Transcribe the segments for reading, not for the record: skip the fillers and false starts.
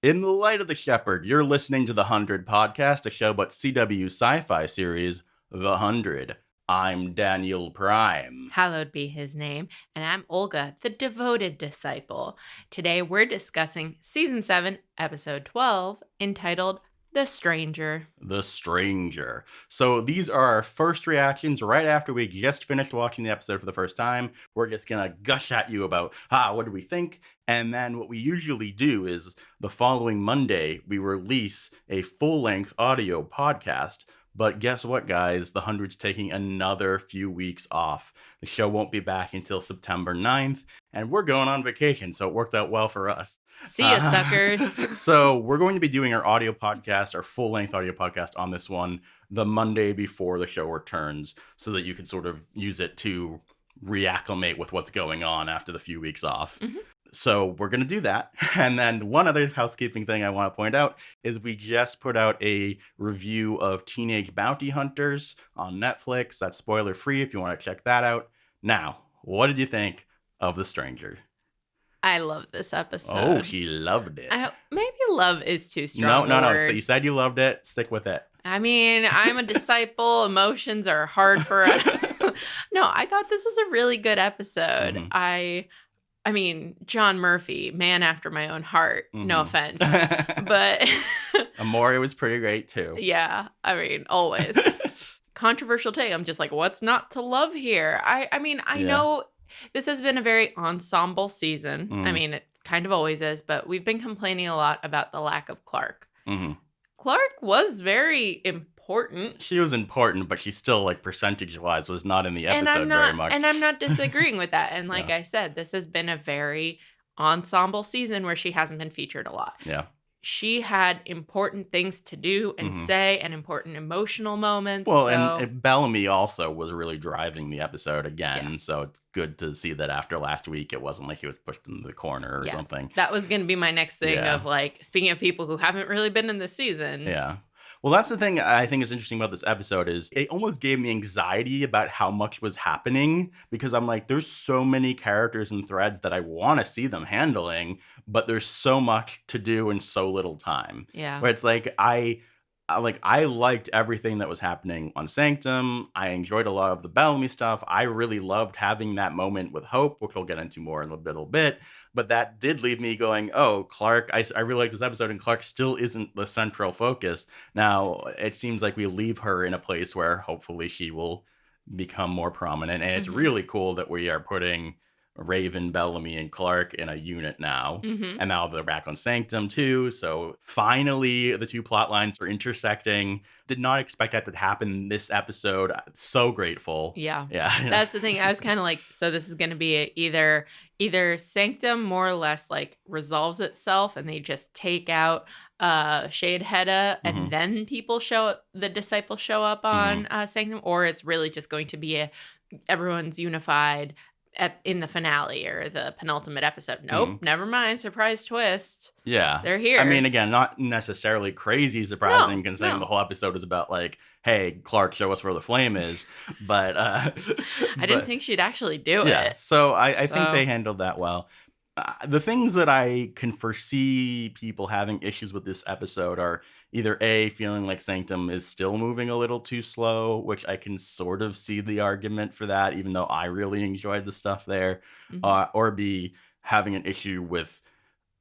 In the light of the shepherd, you're listening to the 100 podcast, a show about CW sci-fi series, The 100. I'm Daniel Prime. Hallowed be his name. And I'm Olga, the devoted disciple. Today we're discussing Season 7, Episode 12, entitled The Stranger. The Stranger. So these are our first reactions right after we just finished watching the episode for the first time. We're just gonna gush at you about, what do we think? And then what we usually do is the following Monday, we release a full-length audio podcast. But guess what, guys? The 100's taking another few weeks off. The show won't be back until September 9th, and we're going on vacation, so it worked out well for us. See ya, suckers. So we're going to be doing our audio podcast, our full-length audio podcast on this one, the Monday before the show returns, so that you can sort of use it to reacclimate with what's going on after the few weeks off. Mm-hmm. So we're going to do that. And then one other housekeeping thing I want to point out is we just put out a review of Teenage Bounty Hunters on Netflix. That's spoiler free if you want to check that out. Now, what did you think of The Stranger? I love this episode. Oh, she loved it. Maybe love is too strong. No. So you said you loved it. Stick with it. I mean, I'm a disciple. Emotions are hard for us. No, I thought this was a really good episode. Mm-hmm. I mean, John Murphy, man after my own heart. Mm-hmm. No offense. But Amore was pretty great too. Yeah, I mean, always. Controversial take. I'm just like, what's not to love here? I know this has been a very ensemble season. Mm. I mean, it kind of always is, but we've been complaining a lot about the lack of Clark. Mm-hmm. Clark was very important. She was important, but she still, like, percentage-wise, was not in the episode very much. And I'm not disagreeing with that. And like I said, this has been a very ensemble season where she hasn't been featured a lot. Yeah. She had important things to do and say and important emotional moments. Well, and Bellamy also was really driving the episode again. Yeah. So it's good to see that after last week, it wasn't like he was pushed into the corner or something. That was going to be my next thing of, like, speaking of people who haven't really been in this season. Yeah. Well, that's the thing I think is interesting about this episode is it almost gave me anxiety about how much was happening because I'm like, there's so many characters and threads that I want to see them handling, but there's so much to do in so little time. Yeah. Where it's like, I liked everything that was happening on Sanctum. I enjoyed a lot of the Bellamy stuff. I really loved having that moment with Hope, which we'll get into more in a little bit. But that did leave me going, oh, Clark, I really like this episode, and Clark still isn't the central focus. Now, it seems like we leave her in a place where hopefully she will become more prominent. And it's really cool that we are putting Raven, Bellamy, and Clark in a unit now. Mm-hmm. And now they're back on Sanctum too. So finally, the two plot lines are intersecting. Did not expect that to happen this episode. So grateful. Yeah. That's the thing. I was kind of like, so this is going to be either Sanctum more or less like resolves itself and they just take out Shade Hedda and then the disciples show up on Sanctum, or it's really just going to be everyone's unified in the finale or the penultimate episode. Nope, never mind. Surprise twist. Yeah. They're here. I mean, again, not necessarily crazy surprising considering the whole episode is about like, hey, Clark, show us where the flame is. But I didn't think she'd actually do it. So I think they handled that well. The things that I can foresee people having issues with this episode are either A, feeling like Sanctum is still moving a little too slow, which I can sort of see the argument for that, even though I really enjoyed the stuff there, or B, having an issue with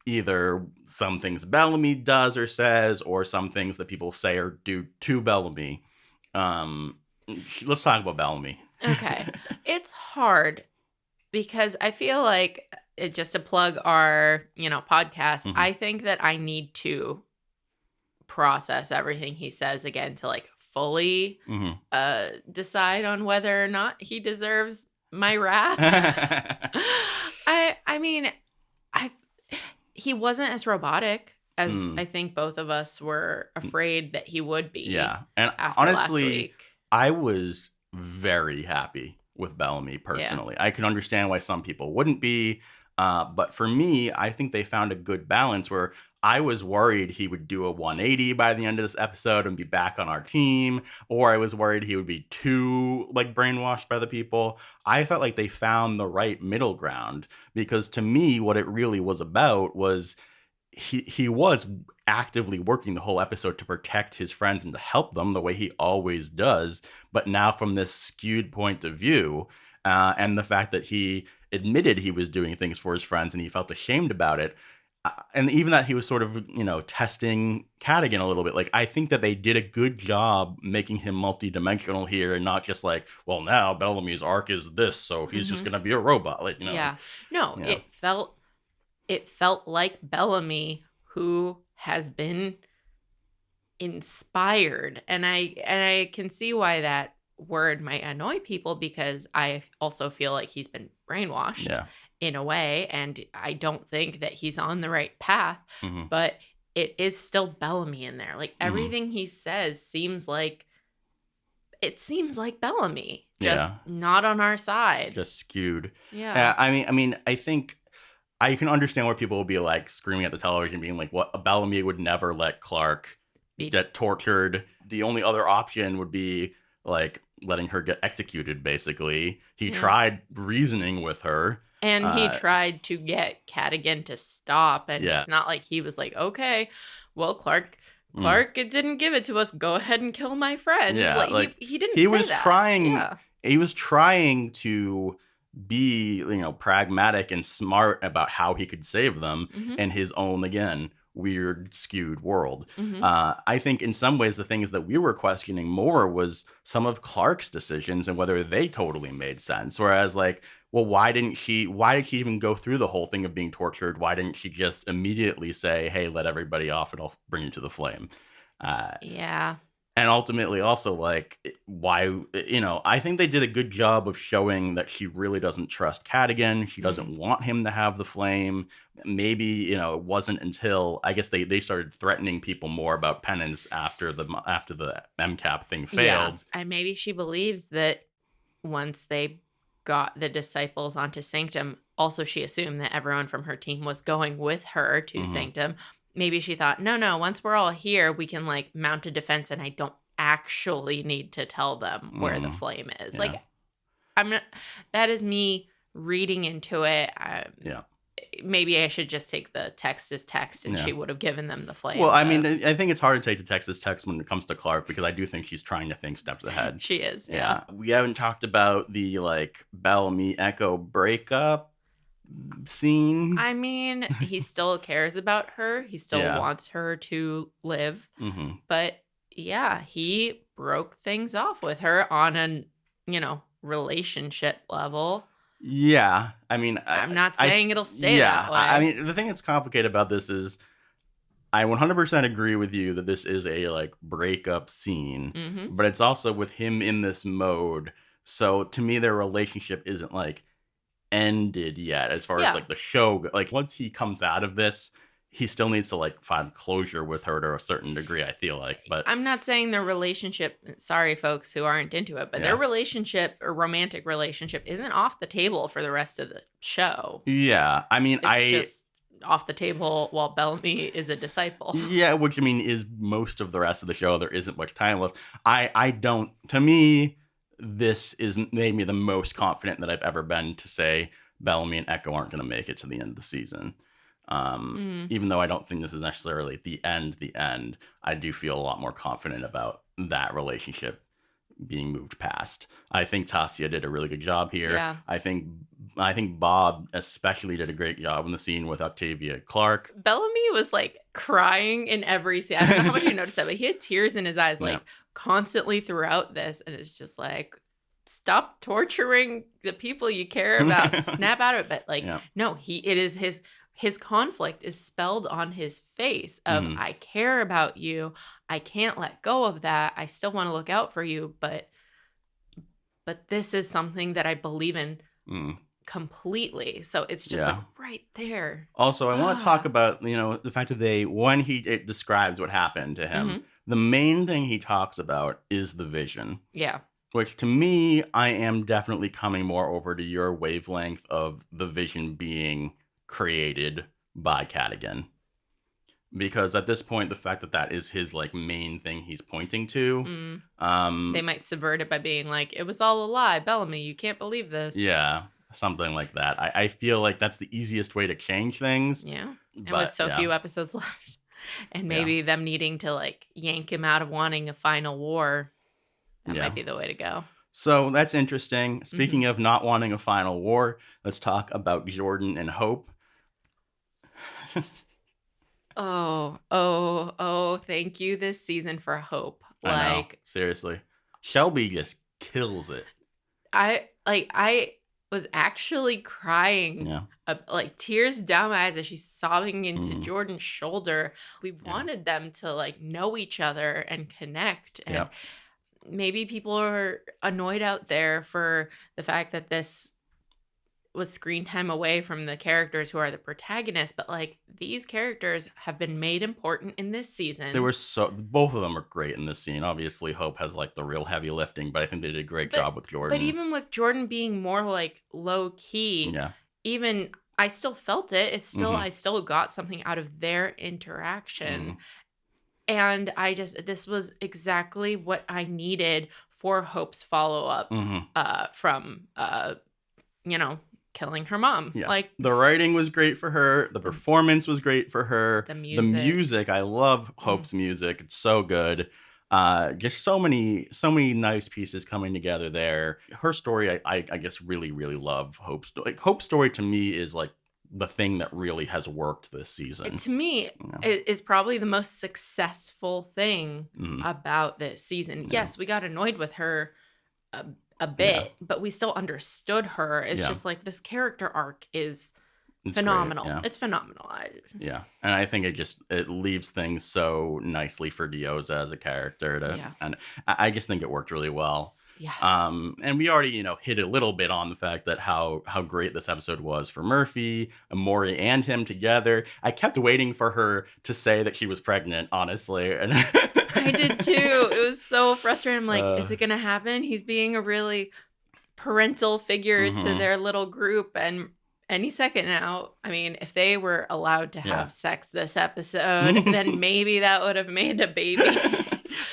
either some things Bellamy does or says, or some things that people say or do to Bellamy. Let's talk about Bellamy. Okay. It's hard because I feel like, just to plug our, podcast, I think that I need to process everything he says again to like fully decide on whether or not he deserves my wrath. He wasn't as robotic as I think both of us were afraid that he would be. Yeah. And honestly, I was very happy with Bellamy personally. Yeah. I can understand why some people wouldn't be. But for me, I think they found a good balance where I was worried he would do a 180 by the end of this episode and be back on our team, or I was worried he would be too like brainwashed by the people. I felt like they found the right middle ground because to me, what it really was about was he was actively working the whole episode to protect his friends and to help them the way he always does, but now from this skewed point of view, and the fact that he admitted he was doing things for his friends and he felt ashamed about it, and even that he was sort of, testing Cadigan a little bit. Like, I think that they did a good job making him multidimensional here, and not just like, well, now Bellamy's arc is this, so he's just Mm-hmm. gonna be a robot. Like, Yeah. No, you know, it felt like Bellamy, who has been inspired, and I can see why that word might annoy people, because I also feel like he's been brainwashed yeah. in a way, and I don't think that he's on the right path, Hmm. but it is still Bellamy in there. Like, Hmm. everything he says seems like Bellamy, just Yeah. not on our side. Just skewed. Yeah. I think I can understand where people will be like screaming at the television, being like, "What? Bellamy would never let Clark Be- get tortured. The only other option would be like letting her get executed." Basically, he Yeah. tried reasoning with her. And he tried to get Cadigan to stop, and Yeah. it's not like he was like, okay, well, Clark, it didn't give it to us. Go ahead and kill my friends. Yeah, like, he didn't he say was that. trying. Yeah. He was trying to be, pragmatic and smart about how he could save them Mhm. in his own, again, weird, skewed world. Mhm. I think in some ways the things that we were questioning more was some of Clark's decisions and whether they totally made sense. Whereas, like, well, why did she even go through the whole thing of being tortured? Why didn't she just immediately say, hey, let everybody off and I'll bring you to the flame? Yeah. And ultimately also, like, why, I think they did a good job of showing that she really doesn't trust Cadigan. She doesn't want him to have the flame. Maybe, it wasn't until, I guess, they started threatening people more about penance after the MCAP thing Yeah. failed. And maybe she believes that once they got the disciples onto Sanctum, also she assumed that everyone from her team was going with her to Mhm. Sanctum. Maybe she thought, no, once we're all here, we can like mount a defense, and I don't actually need to tell them where the flame is. Yeah. Like, I'm not, that is me reading into it. Yeah. Maybe I should just take the text as text, and Yeah. she would have given them the flame. Well, I mean, I think it's hard to take the text as text when it comes to Clark, because I do think she's trying to think steps ahead. She is. Yeah. We haven't talked about the, like, Bellamy Echo breakup scene. I mean, he still cares about her. He still Yeah. wants her to live. Mm-hmm. But yeah, he broke things off with her on an, relationship level. Yeah. I mean, I'm not saying it'll stay that way. I mean, the thing that's complicated about this is I 100% agree with you that this is a, like, breakup scene, Mhm. but it's also with him in this mode. So to me, their relationship isn't, like, ended yet as far Yeah. as, like, the show. Like, once he comes out of this, he still needs to, like, find closure with her to a certain degree, I feel like. But I'm not saying their relationship, sorry folks who aren't into it, but their Yeah. relationship or romantic relationship isn't off the table for the rest of the show. yeah, I mean, It's just off the table while Bellamy is a disciple. yeah, which, I mean, is most of the rest of the show. There isn't much time left. I don't, to me, this is made me the most confident that I've ever been to say Bellamy and Echo aren't going to make it to the end of the season. Even though I don't think this is necessarily the end, I do feel a lot more confident about that relationship being moved past. I think Tasia did a really good job here. Yeah. I think Bob especially did a great job in the scene with Octavia Clark. Bellamy was like crying in every scene. I don't know how much you noticed that, but he had tears in his eyes like constantly throughout this, and it's just like, stop torturing the people you care about. Snap out of it. But like, no, it is his conflict is spelled on his face of I care about you. I can't let go of that. I still want to look out for you, but this is something that I believe in completely. So it's just like right there. Also, I want to talk about, the fact that when it describes what happened to him, the main thing he talks about is the vision. Yeah. Which, to me, I am definitely coming more over to your wavelength of the vision being created by Cadigan. Because at this point, the fact that is his, like, main thing he's pointing to. They might subvert it by being like, it was all a lie, Bellamy, you can't believe this. Yeah. something like that. I feel like that's the easiest way to change things. Yeah. And with But so yeah, few episodes left, and yeah, maybe them needing to like yank him out of wanting a final war, that yeah. might be the way to go. So that's interesting. Hmm. Speaking of not wanting a final war, let's talk about Jordan and Hope. Oh, thank you this season for hope. I know, Like seriously. Shelby just kills it. I was actually crying, Yeah. like tears down my eyes as she's sobbing into Hmm. Jordan's shoulder. We Yeah. wanted them to like know each other and connect. And Yep. maybe people are annoyed out there for the fact that this was screen time away from the characters who are the protagonists, but like these characters have been made important in this They season. were both of them are great in this scene. Obviously, Hope has like the real heavy lifting, but I think they did a great But job with but Jordan. even with Jordan being more like low key, Yeah. even I still felt it. It's still Hmm. I still got something out of their Hmm. interaction. And this was exactly what I needed for Hope's follow-up Hmm. from you know, killing her mom. Yeah. Like The writing was great for her. The the performance was great for her. the The music. music, I love Mm. Hope's music. It's so good. Just so many nice pieces coming together there. Her story, I guess, really, really love Hope's story. Like, Hope's story to me is like the thing that really has worked this season. To me, You know? it is probably the most successful thing Mhm. about this season. Yeah. Yes, we got annoyed with her a, a Yeah. bit, but we still understood her. It's Yeah. just like this character arc is It's great. phenomenal. Yeah. It's phenomenal. Yeah. And I think it leaves things so nicely for Dioza as a character Yeah. and I just think it worked really well. Yeah. And we already, hit a little bit on the fact that how great this episode was for Murphy, Maury, and him together. I kept waiting for her to say that she was pregnant, honestly. And I did too. It was so frustrating. I'm like, uh, is it going to happen? He's being a really parental figure to mhm. their little group. And any second now, I mean, if they were allowed to Yeah. have sex this episode, then maybe that would have made a baby.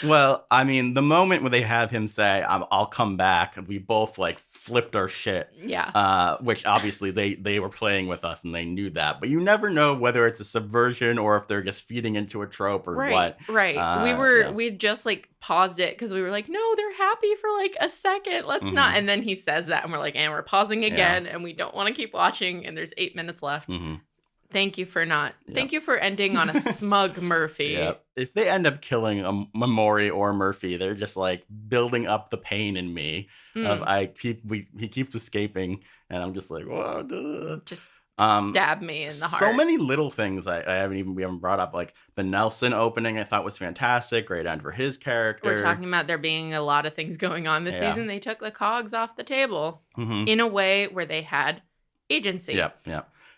Well, I mean, the moment where they have him say, "I'll come back," we both like flipped our shit. Yeah. Which obviously they were playing with us and they knew that, but you never know whether it's a subversion or if they're just feeding into a trope or what. Right. Yeah. We just like paused it because we were like, no, they're happy for like a second. Let's not. Hmm. And then he says that, and we're like, and we're pausing again, and we don't want to keep watching. And there's 8 minutes left. Hmm. Thank you for not. Yep. Thank you for ending on a smug Murphy. Yeah. If they end up killing a Maury or Murphy, they're just like building up the pain in me of he keeps escaping, and I'm just like, whoa, duh. Just stab me in the heart. So many little things we haven't brought up, like the Nelson opening. I thought was fantastic. Great end for his character. We're talking about there being a lot of things going on this season. They took the cogs off the table in a way where they had agency. Yep.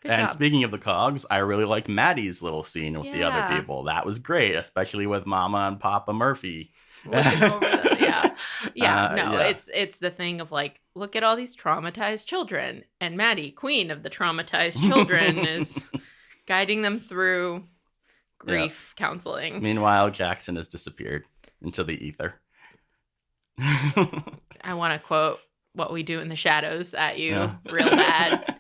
Good And job. speaking of the cogs, I really liked Maddie's little scene with the other people. That was great, especially with Mama and Papa Murphy. Looking over them. Yeah. Yeah. It's the thing of like, look at all these traumatized children, and Maddie, queen of the traumatized children, is guiding them through grief counseling. Meanwhile, Jackson has disappeared into the ether. I want to quote What We Do in the Shadows at you real bad.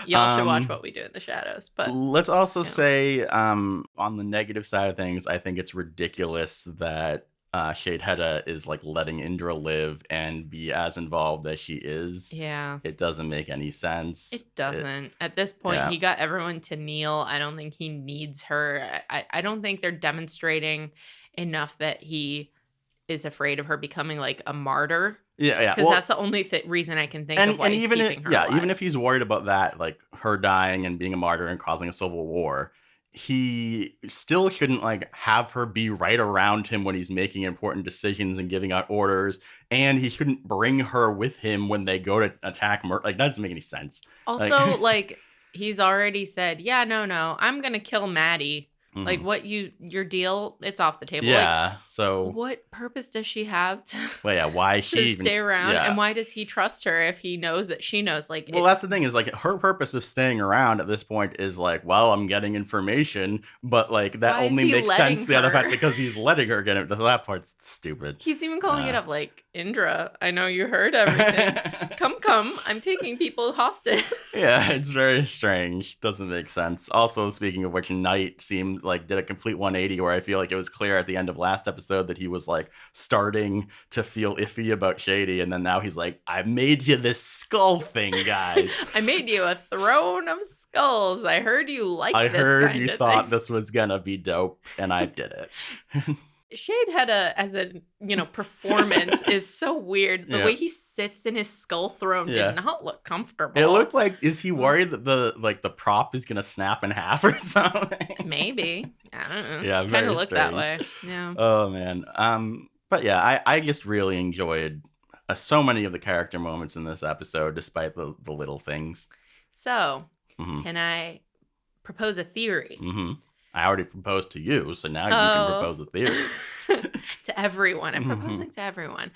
Y'all should watch What We Do in the Shadows. But let's also say, on the negative side of things, I think it's ridiculous that Shade Hedda is like letting Indra live and be as involved as she is. Yeah. It doesn't make any sense. It doesn't. At this point, he got everyone to kneel. I don't think he needs her. I don't think they're demonstrating enough that he is afraid of her becoming like a martyr. Yeah. Because that's the only reason I can think of why he's keeping her alive. Even if he's worried about that, like her dying and being a martyr and causing a civil war, he still shouldn't like have her be right around him when he's making important decisions and giving out orders, and he shouldn't bring her with him when they go to attack like that doesn't make any sense. Also, like he's already said, yeah, no, I'm gonna kill Maddie. Like, Mhm. your deal, it's off the table. Like, Yeah, so what purpose does she have well, yeah, why is she to even stay around? And yeah. why does he trust her if he knows that she knows? Like, Well, that's the thing is, like, her purpose of staying around at this point is, like, well, I'm getting information, but, like, that why is only he makes sense letting the other fact her? because he's letting her get it. So that part's stupid. He's even calling it Uh up like, Indra, I know you heard everything. Come, I'm taking people hostage. Yeah, it's very strange. Doesn't make sense. Also, speaking of which, Knight seemed like did a complete 180 where I feel like it was clear at the end of last episode that he was like starting to feel iffy about Shady, and then now he's like, I made you this skull thing, guys. I made you a throne of skulls. I heard you like I this heard kind you of thought thing. this was gonna be dope, and I did it. Shade had as a performance is so weird. The Yeah. way he sits in his skull throne Yeah. did not look comfortable. It looked like, is he worried that the prop is gonna snap in half or something? Maybe. I don't know. Yeah, Kind very of looked that strange. way. Yeah. Oh man. But yeah, I just really enjoyed so many of the character moments in this episode, despite the little things. So, Hmm. can I propose a theory? Hmm. I already proposed to you, so now you can propose a theory. To everyone. I'm proposing to everyone.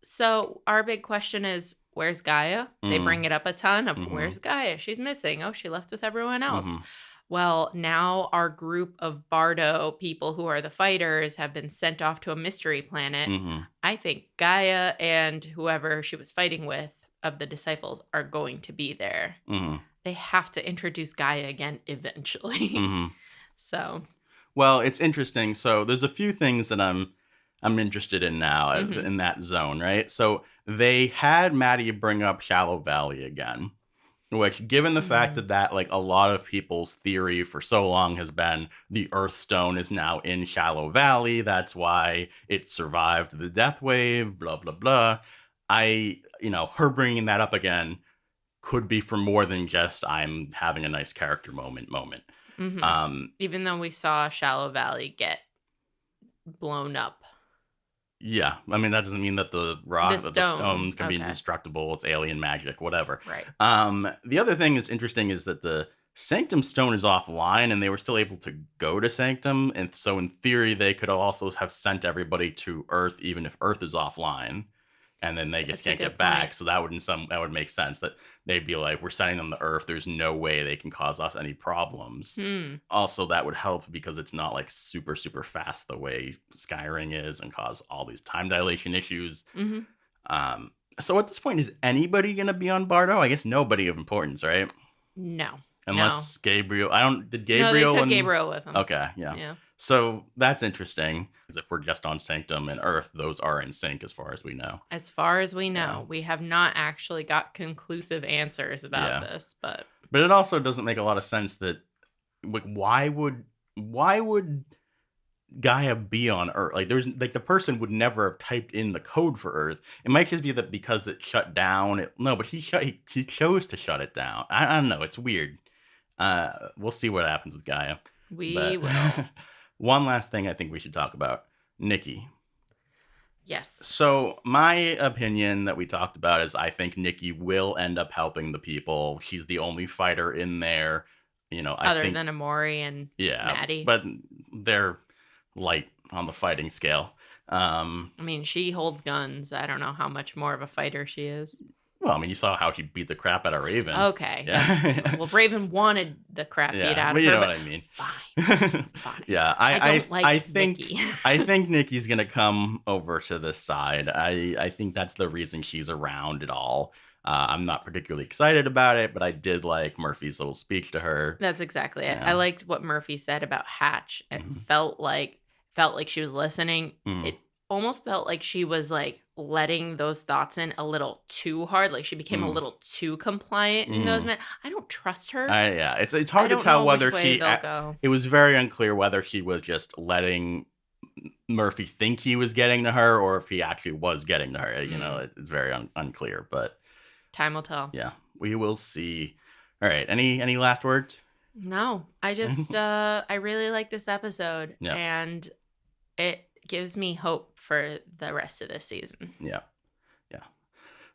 So our big question is, where's Gaia? They bring it up a ton of where's Gaia? She's missing. Oh, she left with everyone else. Well, now our group of Bardo people who are the fighters have been sent off to a mystery planet. I think Gaia and whoever she was fighting with of the disciples are going to be there. They have to introduce Gaia again eventually. So, well, it's interesting. So there's a few things that I'm interested in now in that zone, right? So they had Maddie bring up Shallow Valley again, which, given the fact that like a lot of people's theory for so long has been the Earthstone is now in Shallow Valley, that's why it survived the death wave, blah blah blah. Her bringing that up again could be for more than just I'm having a nice character moment. Even though we saw Shallow Valley get blown up. Yeah, I mean, that doesn't mean that the stone can be Okay. indestructible. It's alien magic, whatever. Right. The other thing that's interesting is that the Sanctum Stone is offline, and they were still able to go to Sanctum, and so in theory, they could also have sent everybody to Earth, even if Earth is offline, and then they just That's a can't good get back. point. So that would make sense that they'd be like, we're sending them to Earth. There's no way they can cause us any problems. Also, that would help because it's not like super, super fast the way Skyring is and cause all these time dilation issues. So at this point, is anybody going to be on Bardo? I guess nobody of importance, right? No. Unless Gabriel. Did No, Gabriel they took Gabriel with them. Okay, yeah. So that's interesting, because if we're just on Sanctum and Earth, those are in sync as far as we know. As far as we know, we have not actually got conclusive answers about this, but it also doesn't make a lot of sense that, like, why would Gaia be on Earth? Like, there's like the person would never have typed in the code for Earth. It might just be that because it shut down. But he chose to shut it down. I don't know. It's weird. We'll see what happens with Gaia. We will. One last thing I think we should talk about. Nikki. Yes. So my opinion that we talked about is I think Nikki will end up helping the people. She's the only fighter in there. Other than Amori and Maddie. But they're light on the fighting scale. I mean, she holds guns. I don't know how much more of a fighter she is. Well, I mean, you saw how she beat the crap out of Raven. Okay. Yeah. Well, Raven wanted the crap beat out of her. You know what I mean. Fine. Yeah, I don't like I think Nikki. I think Nikki's gonna come over to this side. I think that's the reason she's around at all. I'm not particularly excited about it, but I did like Murphy's little speech to her. That's exactly it. Yeah. I liked what Murphy said about Hatch. It felt like she was listening. It almost felt like she was like letting those thoughts in a little too hard. Like she became a little too compliant in those minutes. I don't trust her. It's hard to tell whether it was very unclear whether she was just letting Murphy think he was getting to her or if he actually was getting to her. It's very unclear, but time will tell. Yeah, we will see. All right, any last words? No, I just I really like this episode, and it gives me hope for the rest of this season. Yeah.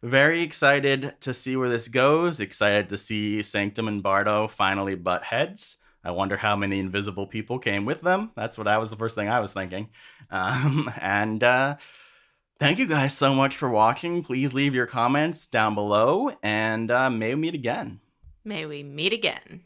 Very excited to see where this goes. Excited to see Sanctum and Bardo finally butt heads. I wonder how many invisible people came with them. That's what I was the first thing I was thinking. And thank you guys so much for watching. Please leave your comments down below, and may we meet again. May we meet again.